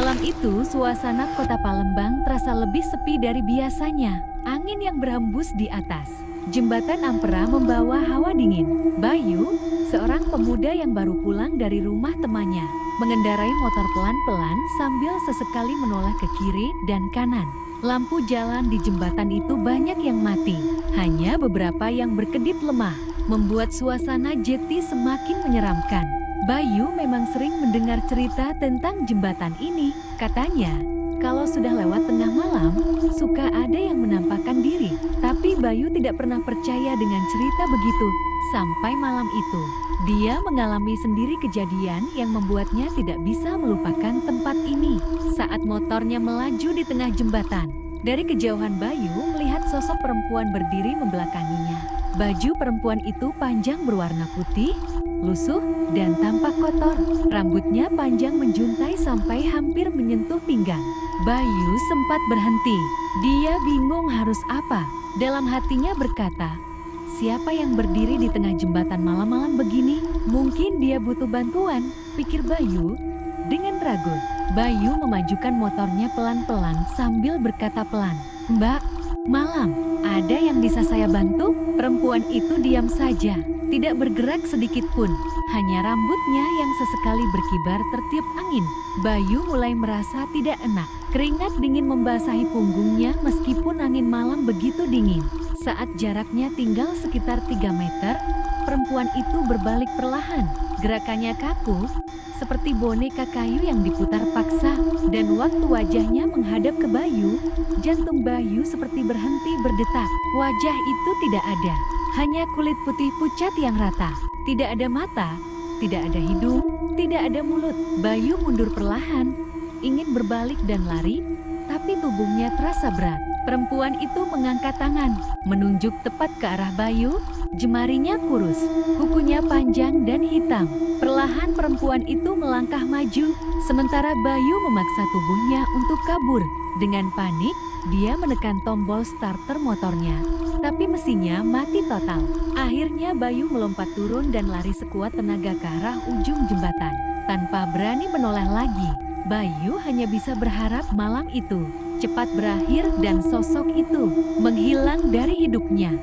Malam itu, suasana kota Palembang terasa lebih sepi dari biasanya. Angin yang berhembus di atas jembatan Ampera membawa hawa dingin. Bayu, seorang pemuda yang baru pulang dari rumah temannya, mengendarai motor pelan-pelan sambil sesekali menoleh ke kiri dan kanan. Lampu jalan di jembatan itu banyak yang mati, hanya beberapa yang berkedip lemah, membuat suasana jeti semakin menyeramkan. Bayu memang sering mendengar cerita tentang jembatan ini. Katanya, kalau sudah lewat tengah malam, suka ada yang menampakkan diri. Tapi Bayu tidak pernah percaya dengan cerita begitu. Sampai malam itu, dia mengalami sendiri kejadian yang membuatnya tidak bisa melupakan tempat ini. Saat motornya melaju di tengah jembatan, dari kejauhan Bayu melihat sosok perempuan berdiri membelakanginya. Baju perempuan itu panjang berwarna putih, lusuh, dan tampak kotor. Rambutnya panjang menjuntai sampai hampir menyentuh pinggang. Bayu sempat berhenti. Dia bingung harus apa. Dalam hatinya berkata, siapa yang berdiri di tengah jembatan malam-malam begini? Mungkin dia butuh bantuan, pikir Bayu dengan ragu. Bayu memajukan motornya pelan-pelan sambil berkata pelan, "Mbak, malam, ada yang bisa saya bantu?" Perempuan itu diam saja, tidak bergerak sedikit pun. Hanya rambutnya yang sesekali berkibar tertiup angin. Bayu mulai merasa tidak enak. Keringat dingin membasahi punggungnya meskipun angin malam begitu dingin. Saat jaraknya tinggal sekitar 3 meter, perempuan itu berbalik perlahan. Gerakannya kaku, seperti boneka kayu yang diputar paksa. Dan waktu wajahnya menghadap ke Bayu, jantung Bayu seperti berhenti berdetak. Wajah itu tidak ada, hanya kulit putih pucat yang rata. Tidak ada mata, tidak ada hidung, tidak ada mulut. Bayu mundur perlahan, ingin berbalik dan lari, tapi tubuhnya terasa berat. Perempuan itu mengangkat tangan, menunjuk tepat ke arah Bayu. Jemarinya kurus, kukunya panjang dan hitam. Perlahan perempuan itu melangkah maju, sementara Bayu memaksa tubuhnya untuk kabur. Dengan panik, dia menekan tombol starter motornya, tapi mesinnya mati total. Akhirnya Bayu melompat turun dan lari sekuat tenaga ke arah ujung jembatan. Tanpa berani menoleh lagi, Bayu hanya bisa berharap malam itu cepat berakhir dan sosok itu menghilang dari hidupnya.